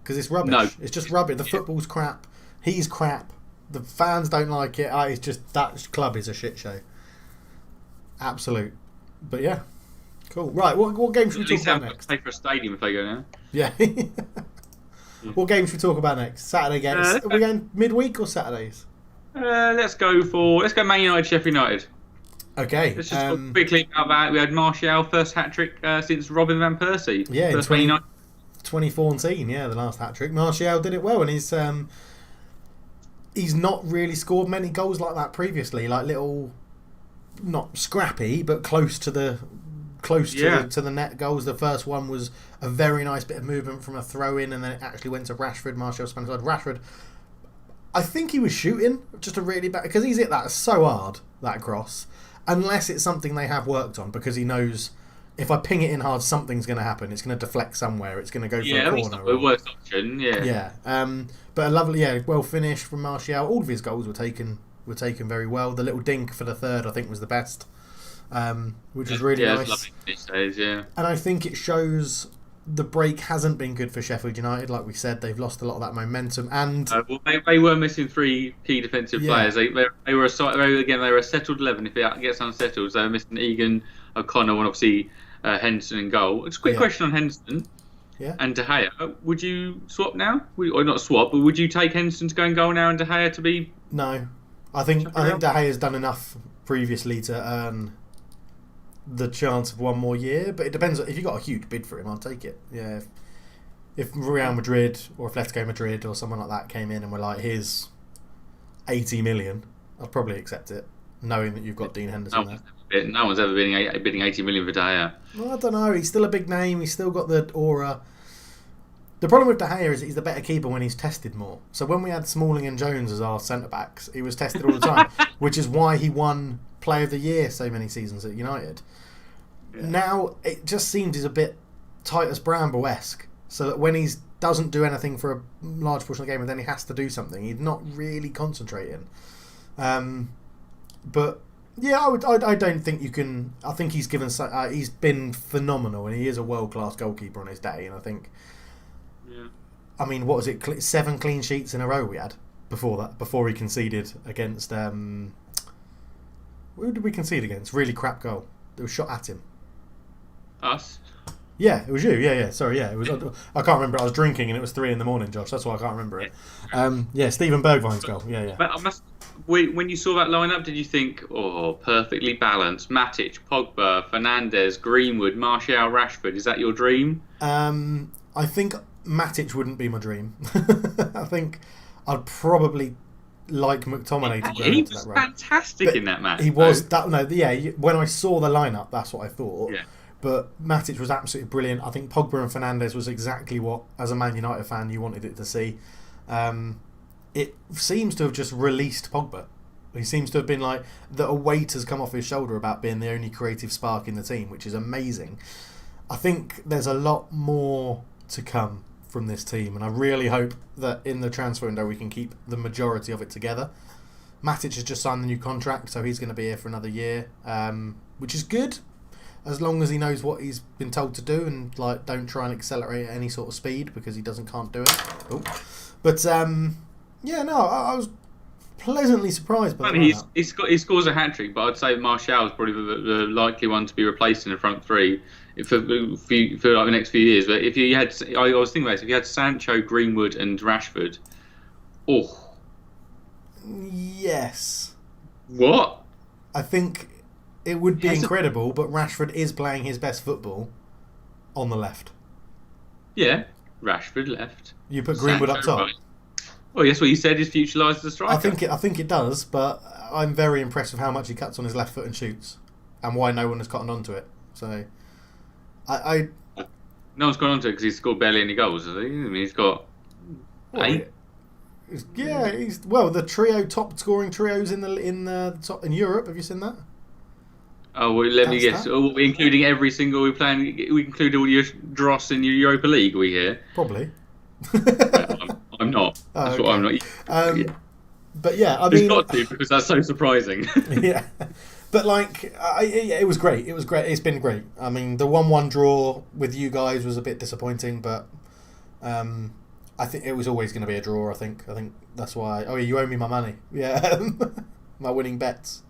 Because it's rubbish. No. It's just rubbish. The football's crap. He's crap. The fans don't like it. It's just, that club is a shit show. Absolute. But yeah. Cool. Right, what game should we talk about next? Pay for a stadium if they go now. Yeah. What game should we talk about next? Saturday games. Are we going midweek or Saturdays? Let's go Man United, Sheffield United. Okay. Let's just talk quickly about that. We had Martial first hat trick since Robin van Persie. Yeah, in 2014. Yeah, the last hat trick. Martial did it well, and he's not really scored many goals like that previously. Like little, not scrappy, but close to the net goals. The first one was a very nice bit of movement from a throw in, and then it actually went to Rashford. Martial spun aside. Rashford, I think he was shooting just a really bad, because he's hit that so hard, that cross, unless it's something they have worked on, because he knows if I ping it in hard, something's going to happen. It's going to deflect somewhere. It's going to go for a corner. Yeah, the worst option. Yeah. But a lovely, well finished from Martial. All of his goals were taken very well. The little dink for the third, I think, was the best, which was really nice. Lovely these days, yeah. And I think it shows the break hasn't been good for Sheffield United. Like we said, they've lost a lot of that momentum, and they were missing 3 key defensive players. They were a settled 11. If it gets unsettled, they were missing Egan, O'Connor, and obviously Henderson in goal. Just a quick question on Henderson and De Gea. Would you swap now? Or not swap, but would you take Henderson to go in goal now and De Gea to be? No, I think De Gea has done enough previously to earn the chance of one more year, but it depends. If you got a huge bid for him, I'll take it. Yeah, if Real Madrid or Atletico Madrid or someone like that came in and were like, "Here's 80 million," I'd probably accept it, knowing that you've got Dean Henderson there. No one's ever bidding 80 million for De Gea. Well, I don't know. He's still a big name. He's still got the aura. The problem with De Gea is he's the better keeper when he's tested more. So when we had Smalling and Jones as our centre backs, he was tested all the time, which is why he won Player of the Year so many seasons at United. Yeah. Now it just seems he's a bit Titus Bramble-esque, so that when he doesn't do anything for a large portion of the game and then he has to do something, he's not really concentrating. But yeah, I don't think you can. I think he's given. He's been phenomenal, and he is a world-class goalkeeper on his day. And I think. Yeah. I mean, what was it? 7 clean sheets in a row we had before that. Before he conceded against. Who did we concede against? Really crap goal. It was shot at him. Us? Yeah, it was you. Yeah. Sorry, yeah. It was. I can't remember. I was drinking and it was 3 a.m, Josh. That's why I can't remember it. Steven Bergwijn's goal. Yeah. But when you saw that lineup, did you think, perfectly balanced? Matic, Pogba, Fernandes, Greenwood, Martial, Rashford. Is that your dream? I think Matic wouldn't be my dream. I think I'd probably like McTominay to grow into that role. He was fantastic in that match. He was. When I saw the lineup, that's what I thought. Yeah. But Matic was absolutely brilliant. I think Pogba and Fernandes was exactly what, as a Man United fan, you wanted it to see. it seems to have just released Pogba. He seems to have been like that. A weight has come off his shoulder about being the only creative spark in the team, which is amazing. I think there's a lot more to come from this team, and I really hope that in the transfer window we can keep the majority of it together. Matic has just signed the new contract, so he's going to be here for another year, which is good, as long as he knows what he's been told to do and like don't try and accelerate at any sort of speed because he can't do it. Oh. But I was pleasantly surprised by that. He scores a hat trick, but I'd say Martial is probably the likely one to be replaced in the front three for like the next few years. But if you had, I was thinking about this, if you had Sancho, Greenwood, and Rashford, yes. What? I think it would be incredible, but Rashford is playing his best football on the left. Yeah, Rashford left. You put Greenwood Sancho up top. Right. Well, yes, what you said is future lies as a striker. I think it does, but I'm very impressed with how much he cuts on his left foot and shoots, and why no one has gotten onto it. So, no one's gone onto it because he's scored barely any goals, has he? I mean, he's got 8. Yeah, he's the top scoring trios in the top in Europe. Have you seen that? Oh, well, let me guess. Including every single we include all your dross in your Europa League. We here probably. I'm not. That's what I'm not. But yeah, I mean, it's got to because that's so surprising. Yeah, but like, it was great. It was great. It's been great. I mean, the 1-1 draw with you guys was a bit disappointing, but I think it was always going to be a draw. I think that's why. Oh, yeah, you owe me my money. Yeah, my winning bets.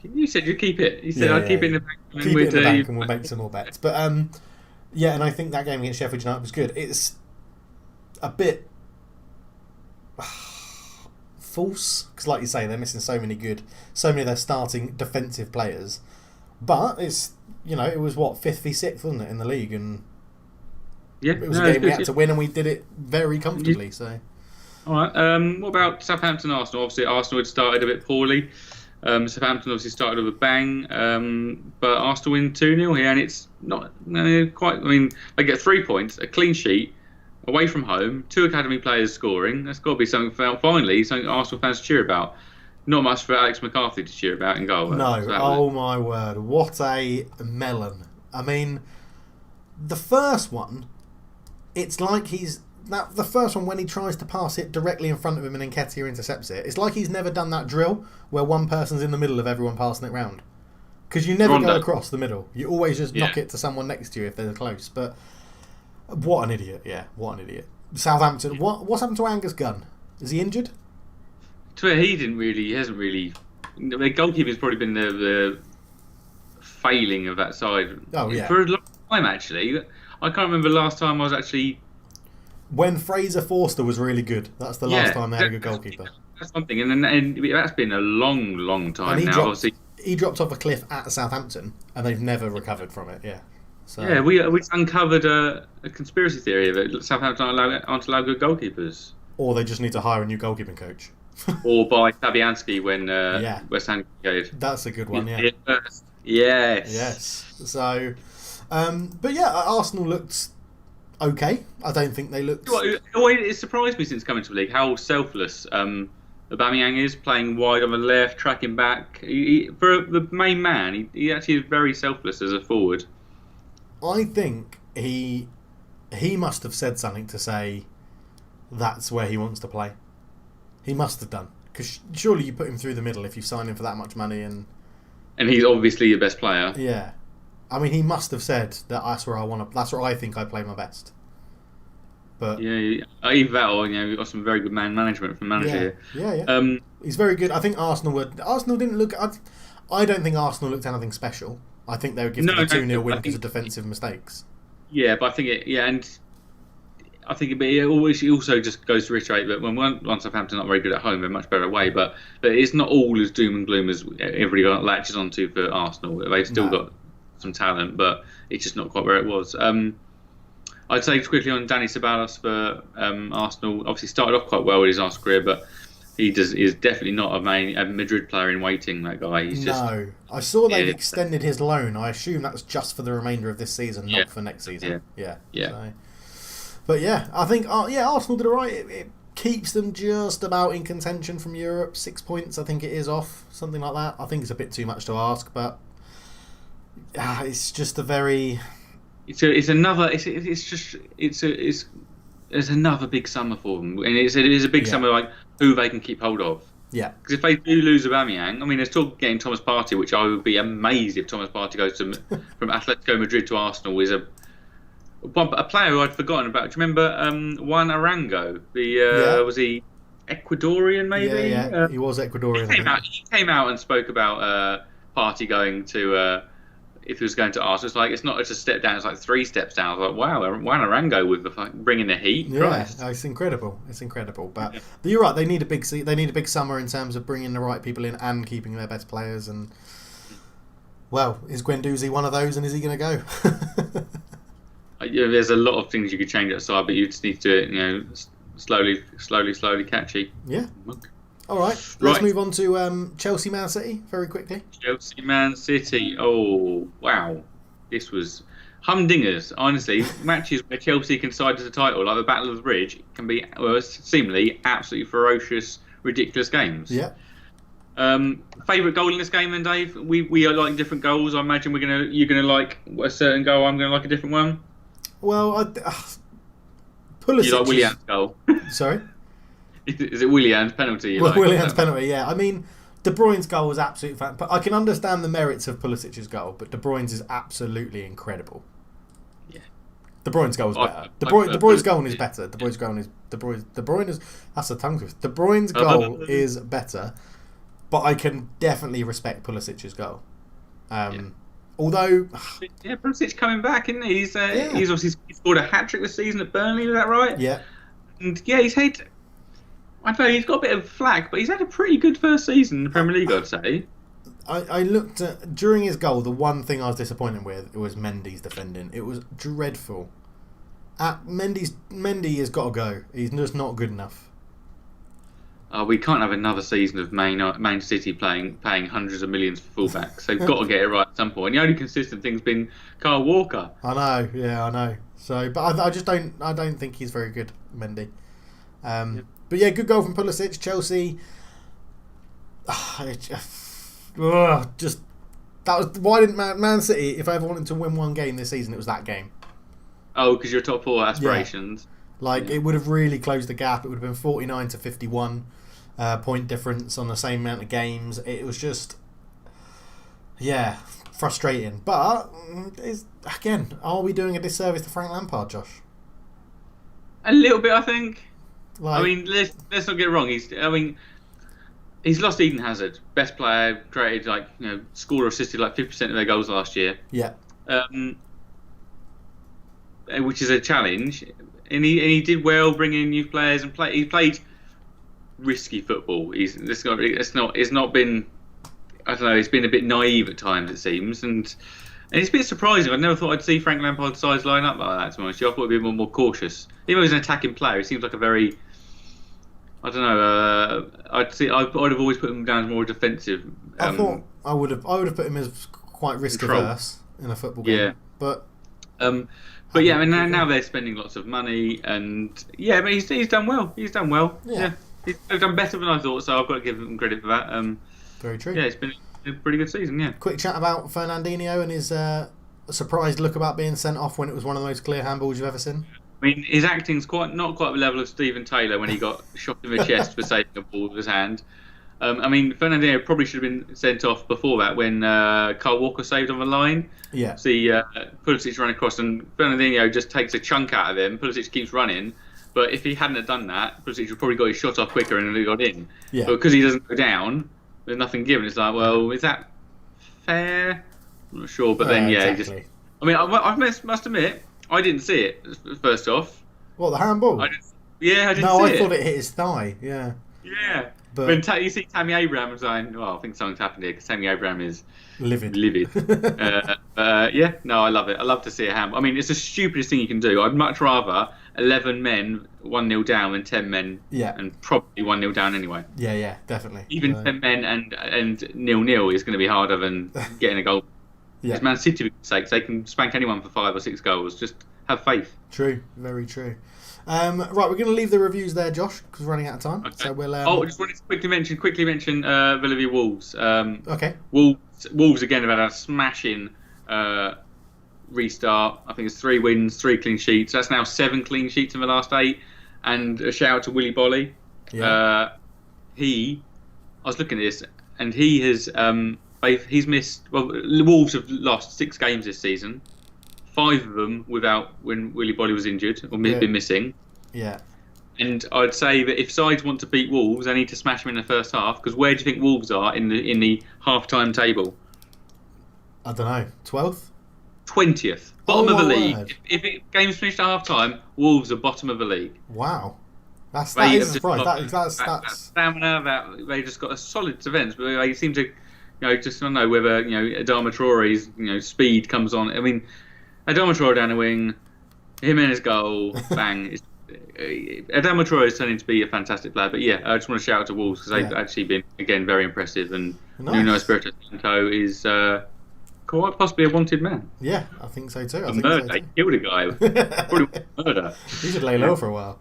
You said you'd keep it. You said I'd keep it in the bank. Keep it in the bank, and we'll make some more bets. But yeah, and I think that game against Sheffield United was good. It's a bit false because, like you say, they're missing so many of their starting defensive players. But it's it was what 5th v 6th, wasn't it, in the league, and it was a game we had to win, and we did it very comfortably. So, all right. What about Southampton Arsenal? Obviously, Arsenal had started a bit poorly. Southampton obviously started with a bang, but Arsenal win 2-0 here, and it's not quite. I mean, they get 3 points, a clean sheet, away from home, 2 academy players scoring. That's got to be something Arsenal fans cheer about. Not much for Alex McCarthy to cheer about in goal. No, my word, what a melon! I mean, the first one, it's like the first one when he tries to pass it directly in front of him and Nketiah intercepts it. It's like he's never done that drill where one person's in the middle of everyone passing it round. Because you never go across the middle. You always just knock it to someone next to you if they're close. But what an idiot! Yeah, what an idiot. Southampton. What's happened to Angus Gunn? Is he injured? He hasn't really. The goalkeeper's probably been the failing of that side. Oh yeah. For a long time actually. I can't remember the last time I was actually. When Fraser Forster was really good. That's the last time they had a good goalkeeper. That's something, and that's been a long time now. He dropped off a cliff at Southampton, and they've never recovered from it. Yeah. So. Yeah, we uncovered a conspiracy theory that Southampton aren't allowed good goalkeepers. Or they just need to hire a new goalkeeping coach. Or buy Fabianski when West Ham goes. That's a good one. Yeah. Yes. So, but yeah, Arsenal looked okay. I don't think they looked. It surprised me since coming to the league how selfless Aubameyang is, playing wide on the left, tracking back. For the main man, he actually is very selfless as a forward. I think he must have said something to say that's where he wants to play. He must have done, because surely you put him through the middle if you sign him for that much money, and he's obviously your best player. Yeah. I mean, he must have said that that's where that's where I think I play my best. But either that or we've got some very good man management from the manager here. Yeah. He's very good. I think Arsenal didn't look. I don't think Arsenal looked anything special. I think they would give the 2-0 win because of defensive mistakes. Yeah, but I think it also just goes to reiterate that when Southampton are not very good at home, they're much better away. But it's not all as doom and gloom as everybody latches onto for Arsenal. They've still got some talent, but it's just not quite where it was. I'd say quickly on Dani Ceballos for Arsenal. Obviously started off quite well with his Arsenal career, but is definitely not a Madrid player in waiting. That guy. I saw they've extended his loan. I assume that's just for the remainder of this season, not for next season. Yeah. So, but yeah, I think Arsenal did alright. keeps them just about in contention from Europe. 6 points, I think it is off, something like that. I think it's a bit too much to ask, but it's just a very. It's another big summer for them, and it is a big summer like who they can keep hold of. Yeah. Because if they do lose Aubameyang, I mean, there's talk getting Thomas Partey, which I would be amazed if Thomas Partey goes from Atletico Madrid to Arsenal. Is a player who I'd forgotten about. Do you remember Juan Arango? Was he Ecuadorian maybe? Yeah, he was Ecuadorian. He came out and spoke about Partey going to. If he was going to Arsenal, it's not just a step down; it's like 3 steps down. I was like, wow, Juan Arango with bringing the heat. Yeah, Christ. It's incredible. But you're right; they need a big summer in terms of bringing the right people in and keeping their best players. And well, is Guendouzi one of those? And is he going to go? There's a lot of things you could change outside, but you just need to do it, slowly, catchy. Yeah. All right, let's move on to Chelsea Man City very quickly. Chelsea Man City. Oh, wow. This was humdingers. Honestly, matches where Chelsea can side to the title, like the Battle of the Bridge, can be seemingly absolutely ferocious, ridiculous games. Yeah. Favourite goal in this game then, Dave? We are liking different goals. I imagine you're gonna like a certain goal. I'm gonna like a different one. Well, Pulisic. You like Willian's goal? Sorry. Is it Willian's penalty? Willian's penalty, yeah. I mean, De Bruyne's goal was absolutely fantastic. But I can understand the merits of Pulisic's goal, but De Bruyne's is absolutely incredible. Yeah. De Bruyne's goal is better. De Bruyne's goal is better. De Bruyne is that's a tongue twister. De Bruyne's goal is better, but I can definitely respect Pulisic's goal. Although, Pulisic coming back, isn't he? He's obviously scored a hat-trick this season at Burnley. Is that right? Yeah. And he's had. I don't know, he's got a bit of flack, but he's had a pretty good first season in the Premier League, I'd say. I looked at, during his goal, the one thing I was disappointed with was Mendy's defending. It was dreadful. Mendy has got to go. He's just not good enough. We can't have another season of Man City paying hundreds of millions for fullbacks. They've got to get it right at some point. And the only consistent thing's been Kyle Walker. I know. So, but I just don't think he's very good, Mendy. But yeah, good goal from Pulisic. Chelsea. Why didn't Man City? If I ever wanted to win one game this season, it was that game. Oh, because your top 4 aspirations. Yeah. It would have really closed the gap. It would have been 49 to 51 point difference on the same amount of games. It was just, frustrating. But again, are we doing a disservice to Frank Lampard, Josh? A little bit, I think. I mean, let's not get it wrong. He's lost Eden Hazard, best player, created scored or assisted 50% of their goals last year. Yeah. Which is a challenge, and he did well bringing in new players and he played risky football. It's not been. I don't know. It's been a bit naive at times, it seems, and it's a bit surprising. I never thought I'd see Frank Lampard's sides line up like that. To be honest, I thought he'd be more cautious. Even though he's an attacking player, he seems like a very. I don't know. I'd have always put him down as more defensive. I thought I would have put him as quite risk averse in a football game. Yeah. But yeah, I mean now they're spending lots of money, and but he's done well. He's done well. Yeah. He's done better than I thought, so I've got to give him credit for that. Very true. Yeah, it's been a pretty good season. Yeah. Quick chat about Fernandinho and his surprised look about being sent off when it was one of the most clear handballs you've ever seen. I mean, his acting's not quite the level of Stephen Taylor when he got shot in the chest for saving a ball with his hand. I mean, Fernandinho probably should have been sent off before that when Kyle Walker saved on the line. Yeah. See, Pulisic ran across and Fernandinho just takes a chunk out of him. Pulisic keeps running, but if he hadn't have done that, Pulisic would probably got his shot off quicker and he got in. Yeah. But because he doesn't go down, there's nothing given. It's like, well, is that fair? I'm not sure, but then exactly. I must admit, I didn't see it first off. What, the handball? I didn't see it. No, I thought it hit his thigh. Yeah. Yeah. But when you see Tammy Abraham saying, well, I think something's happened here because Tammy Abraham is livid. I love it. I love to see a handball. I mean, it's the stupidest thing you can do. I'd much rather 11 men 1-0 down than 10 men and probably 1-0 down anyway. Yeah, definitely. Even 10 men and 0-0 is going to be harder than getting a goal. Yeah. It's Man City, for sakes, they can spank anyone for 5 or 6 goals. Just have faith. True, very true. Right, we're going to leave the reviews there, Josh, because we're running out of time. Okay. So we'll. I just wanted to quickly mention Villa v Wolves. Okay. Wolves again have had a smashing restart. I think it's 3 wins, 3 clean sheets. That's now 7 clean sheets in the last 8. And a shout out to Willy Bolly. Yeah. I was looking at this, and he has he's missed. Well, the Wolves have lost 6 games this season. 5 of them when Willy Bolly was injured or been missing. Yeah. And I'd say that if sides want to beat Wolves, they need to smash them in the first half. Because where do you think Wolves are in the half-time table? I don't know. 12th? 20th, bottom of the league. Word. If game's finished at half-time, Wolves are bottom of the league. Wow. That is a surprise. That's stamina. They just got a solid defence, but they seem to, just I don't know whether Adama Traore's speed comes on. I mean, Adama Traore down the wing, Jimenez goal, bang. Adama Traore is turning to be a fantastic player. But yeah, I just want to shout out to Wolves because they've actually been again very impressive, and Nuno Espirito Santo is quite possibly a wanted man. Yeah, I think so too. He killed a guy. Probably murder. He should lay low for a while.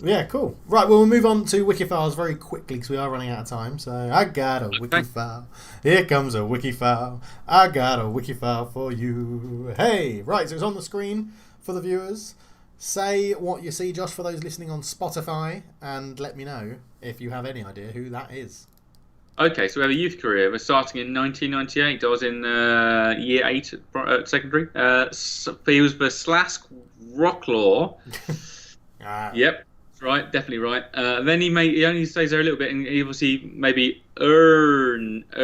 Yeah, cool. Right, well, we'll move on to Wikifiles very quickly because we are running out of time. So, I got a Wikifile. Here comes a Wikifile. I got a Wikifile for you. Hey! Right, so it's on the screen for the viewers. Say what you see, Josh, for those listening on Spotify, and let me know if you have any idea who that is. Okay, so we have a youth career. We're starting in 1998. I was in year 8 at secondary. He was the Slask Rocklaw. Yep, that's right, definitely right. Then he only stays there a little bit, and he obviously maybe Uerdingen.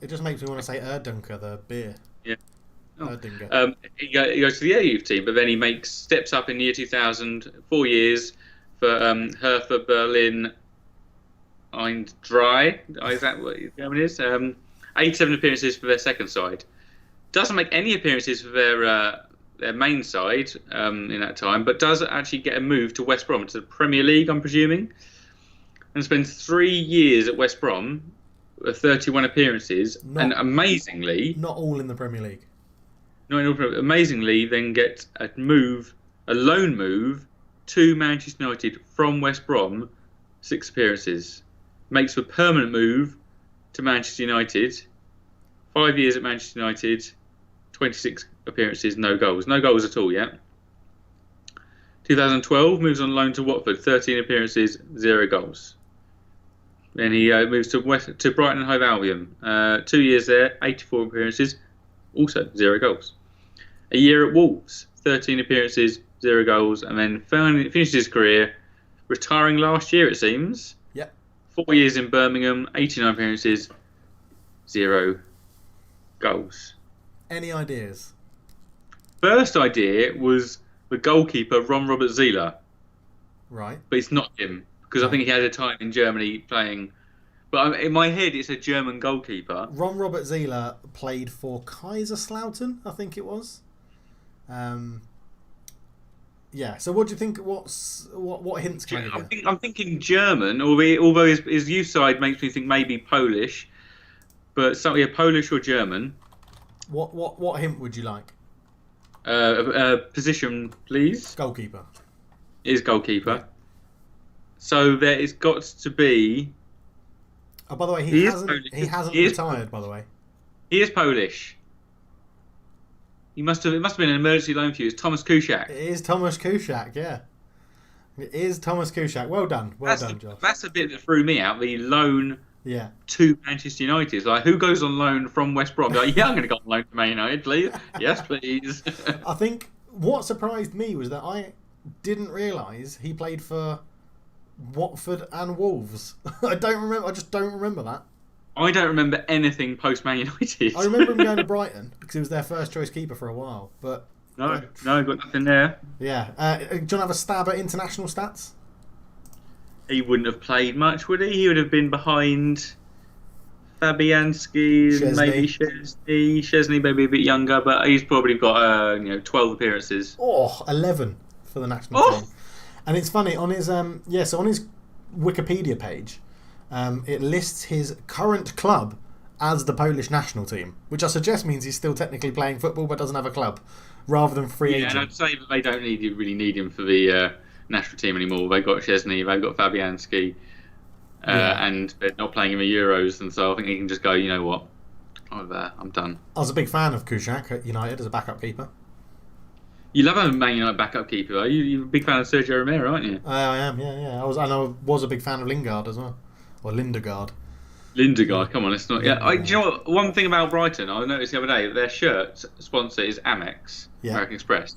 It just makes me want to say Erdunker, the beer. Yeah. Oh. Erdinger. He goes to the A youth team, but then he steps up in the year 2000, 4 years for Hertha Berlin Eindrei. Is that what it is? 87 appearances for their second side. Doesn't make any appearances for their main side in that time, but does actually get a move to West Brom, to the Premier League, I'm presuming, and spends 3 years at West Brom, 31 appearances, and amazingly... Not all in the Premier League. Amazingly, then get a loan move to Manchester United from West Brom, 6 appearances. Makes a permanent move to Manchester United, 5 years at Manchester United, 26 appearances, no goals. No goals at all yet. 2012, moves on loan to Watford, 13 appearances, 0 goals. Then he moves to Brighton and Hove Albion. 2 years there, 84 appearances, also 0 goals. A year at Wolves, 13 appearances, 0 goals, and then finally finished his career, retiring last year, it seems. Yep. 4 years in Birmingham, 89 appearances, 0 goals. Any ideas? First idea was the goalkeeper, Ron Robert Zieler. Right. But it's not him, because I think he had a time in Germany playing. But in my head, it's a German goalkeeper. Ron Robert Zieler played for Kaiserslautern, I think it was. Yeah, so what do you think? What hints can I give you? I'm thinking German, although his youth side makes me think maybe Polish. But something Polish or German. What hint would you like? Position, please. Goalkeeper. Is goalkeeper. Yeah. So there has got to be. Oh, by the way, he hasn't retired. By the way, he is Polish. It must have been an emergency loan for you. It's Thomas Kuszczak. It is Thomas Kuszczak. Yeah, it is Thomas Kuszczak. Well done, Josh. That's a bit that threw me out. The loan. Yeah. To Manchester United. Like, who goes on loan from West Brom? Like, yeah, I'm going to go on loan to Man United, please. Yes, please. I think what surprised me was that I didn't realise he played for Watford and Wolves. I just don't remember that. I don't remember anything post Man United. I remember him going to Brighton because he was their first choice keeper for a while. But no, got nothing there. Yeah. Do you want to have a stab at international stats? He wouldn't have played much, would he? He would have been behind Fabianski, maybe Szczesny, maybe a bit younger, but he's probably got 12 appearances. 11 for the national team. And it's funny on his on his Wikipedia page, it lists his current club as the Polish national team, which I suggest means he's still technically playing football but doesn't have a club, rather than free agent. And I'd say that they don't really need him for the national team anymore. They've got Chesney, they've got Fabianski, and they're not playing in the Euros, and so I think he can just go, you know what, I'm done. I was a big fan of Kuszczak at United as a backup keeper. You love a Man United backup keeper, are you? You're a big fan of Sergio Romero, aren't you? I am, yeah. I was a big fan of Lingard as well, or Lindegaard. Lindegaard, come on, it's not. Yeah, do you know what? One thing about Brighton, I noticed the other day, their shirt sponsor is Amex, American Express,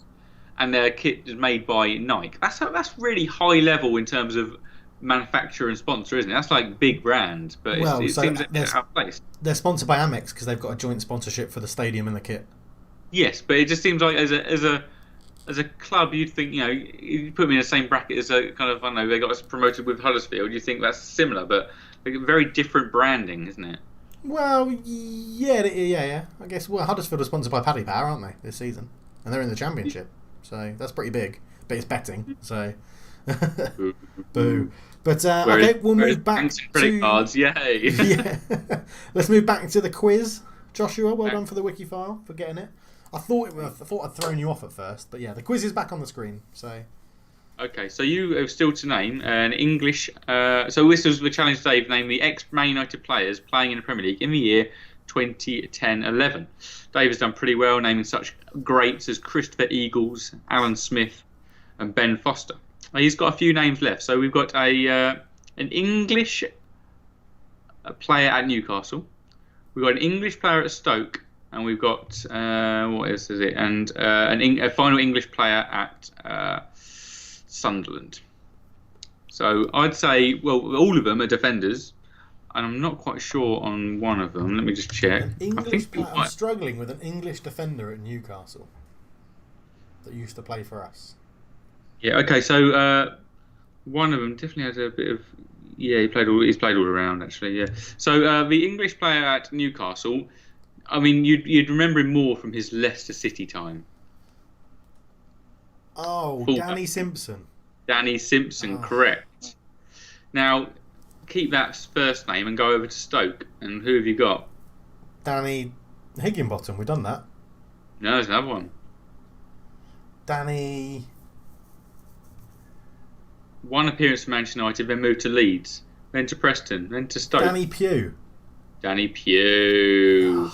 and their kit is made by Nike. That's really high level in terms of manufacturer and sponsor, isn't it? That's like big brand, but it seems out of place. They're sponsored by Amex because they've got a joint sponsorship for the stadium and the kit. Yes, but it just seems like as a club, you'd think, you put me in the same bracket as a kind of, I don't know, they got us promoted with Huddersfield. You think that's similar, but very different branding, isn't it? Well, yeah. I guess Huddersfield are sponsored by Paddy Power, aren't they, this season? And they're in the Championship, so that's pretty big. But it's betting, so boo. But okay, we'll move back to credit cards. Yay! Yeah, let's move back to the quiz. Joshua, well done for the wiki file for getting it. I thought I'd thrown you off at first, but yeah, the quiz is back on the screen. So. Okay, so you have still to name an English. So this was the challenge Dave named the ex-Man United players playing in the Premier League in the year 2010-11. Dave has done pretty well, naming such greats as Christopher Eagles, Alan Smith, and Ben Foster. He's got a few names left. So we've got an English player at Newcastle. We've got an English player at Stoke, and we've got what else is it? And a final English player at Sunderland. So I'd say, well, all of them are defenders, and I'm not quite sure on one of them. Let me just check. I'm struggling with an English defender at Newcastle that used to play for us. Yeah. Okay. So one of them definitely has a bit of. Yeah, he's played all around actually. Yeah. So the English player at Newcastle. I mean, you'd remember him more from his Leicester City time. Oh, Danny Simpson. Danny Simpson, correct. Now, keep that first name and go over to Stoke. And who have you got? Danny Higginbottom. We've done that. No, there's another one. Danny. One appearance for Manchester United, then moved to Leeds, then to Preston, then to Stoke. Danny Pugh. Danny Pugh.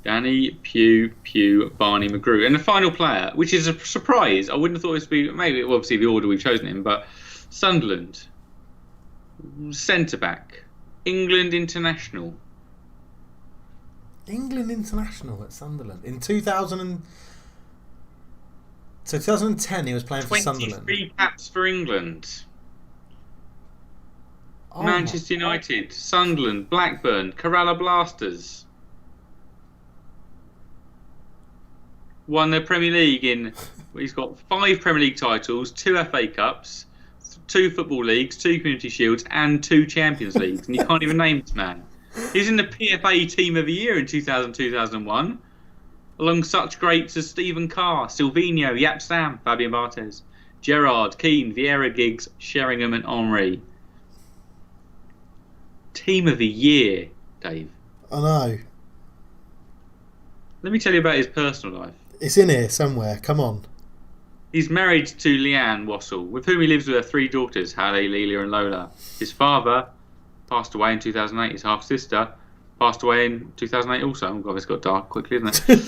Danny Pugh, Barney McGrew. And the final player, which is a surprise, I wouldn't have thought this would be, maybe obviously the order we've chosen him, but Sunderland, centre-back, England international. England international at Sunderland. In 2010 he was playing for Sunderland. 23 caps for England. Manchester United, Sunderland, Blackburn, Kerala Blasters. Won the Premier League he's got 5 Premier League titles, 2 FA Cups, 2 Football Leagues, 2 Community Shields, and 2 Champions Leagues. And you can't even name this man. He's in the PFA Team of the Year in 2000-2001, along such greats as Stephen Carr, Silvino, Yap Sam, Fabian Barthez, Gerrard, Keane, Vieira, Giggs, Sheringham, and Henry. Team of the Year, Dave. I know. Let me tell you about his personal life. It's in here somewhere. Come on. He's married to Leanne Wassell, with whom he lives with her 3 daughters, Hallie, Lelia, and Lola. His father passed away in 2008. His half-sister passed away in 2008 also. Oh, God, it's got dark quickly, isn't it?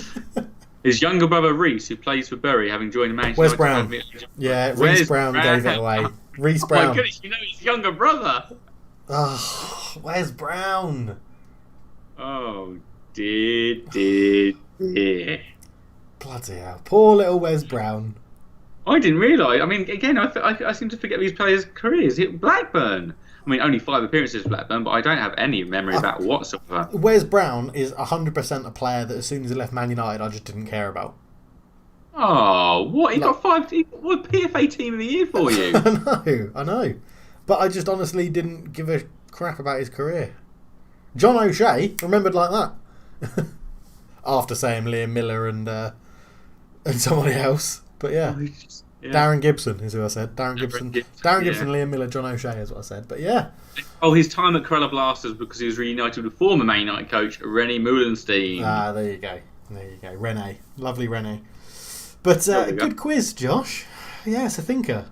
His younger brother, Reece, who plays for Bury, having joined the Manchester Where's Brown? Yeah, Reece Brown gave it away. Reece Brown. Oh, my goodness, you know his younger brother. Oh, where's Brown? Oh, dear. Bloody hell. Poor little Wes Brown. I didn't realise. I mean, again, I seem to forget these players' careers. Blackburn. I mean, only 5 appearances for Blackburn, but I don't have any memory about whatsoever. Wes Brown is 100% a player that as soon as he left Man United, I just didn't care about. Oh, what? He got 5... What PFA Team of the Year for you? I know. But I just honestly didn't give a crap about his career. John O'Shea, remembered like that. After saying Liam Miller and somebody else. But yeah. Darren Gibson is who I said. Darren Gibson, Liam Miller, John O'Shea is what I said. But yeah. Oh, his time at Kerala Blasters because he was reunited with former Man United coach René Moulenstein. Ah, there you go. René. Lovely René. But There we go. good quiz, Josh. Yeah, it's a thinker.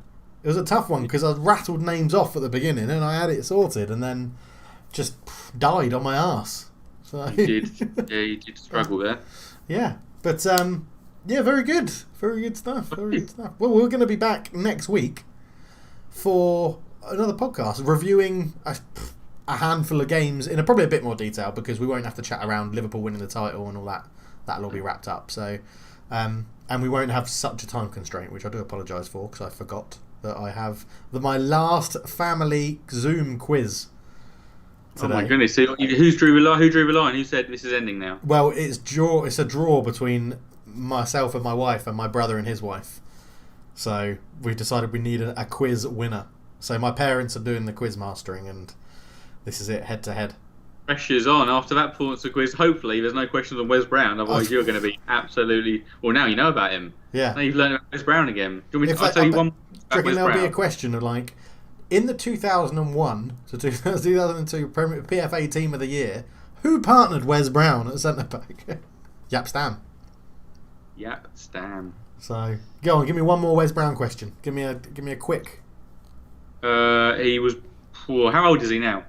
It was a tough one because I rattled names off at the beginning and I had it sorted and then just died on my arse. So You did. Yeah, you did struggle there. yeah, but yeah, very good stuff. Very good stuff. Well, we're going to be back next week for another podcast reviewing a handful of games in probably a bit more detail because we won't have to chat around Liverpool winning the title and all that. That'll all be wrapped up. So, and we won't have such a time constraint, which I do apologise for because I forgot that I have my last family Zoom quiz today. Oh my goodness! So who drew the line? Who said this is ending now? Well, it's a draw between myself and my wife and my brother and his wife. So we've decided we need a quiz winner. So my parents are doing the quiz mastering, and this is it, head to head. Pressure's on after that performance of quiz. Hopefully, there's no questions on Wes Brown. Otherwise, you're going to be absolutely. Well, now you know about him. Yeah. Now you've learned about Wes Brown again. Do you want me to, I'll tell you one. Do you reckon there'll be a question of like, in the 2001 to 2002 PFA Team of the Year, who partnered Wes Brown at centre back? Yap Stam. Yap Stam. So go on, give me one more Wes Brown question. Give me a quick. He was. Well, how old is he now?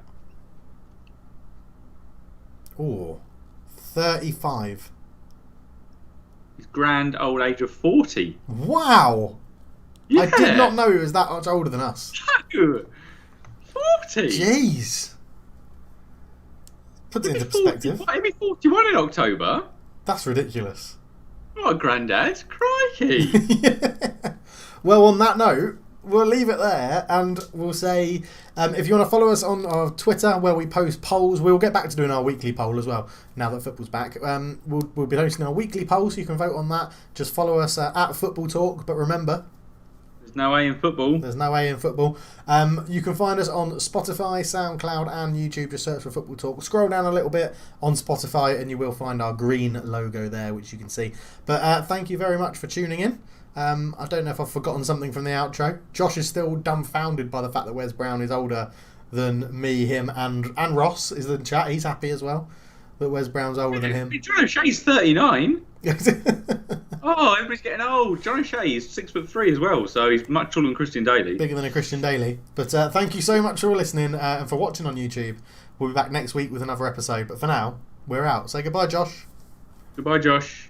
Oh, 35. His grand old age of 40. Wow. Yeah. I did not know he was that much older than us. No. 40. Jeez. Put it into perspective. He'll be 41 in October. That's ridiculous. What a granddad. Crikey. Yeah. Well, on that note, we'll leave it there and we'll say if you want to follow us on our Twitter where we post polls, we'll get back to doing our weekly poll as well now that football's back. We'll be hosting our weekly poll so you can vote on that. Just follow us at Football Talk, but remember, there's no A in football. There's no A in football. You can find us on Spotify, SoundCloud and YouTube. Just search for Football Talk. Scroll down a little bit on Spotify and you will find our green logo there, which you can see. But thank you very much for tuning in. I don't know if I've forgotten something from the outro. Josh is still dumbfounded by the fact that Wes Brown is older than me, him and Ross is in the chat. He's happy as well that Wes Brown's older than him. John O'Shea's 39. Oh, everybody's getting old. John O'Shea is 6'3" as well, so he's much taller than Christian Daly. Bigger than a Christian Daly. But thank you so much for listening and for watching on YouTube. We'll be back next week with another episode. But for now, we're out. Say goodbye, Josh. Goodbye, Josh.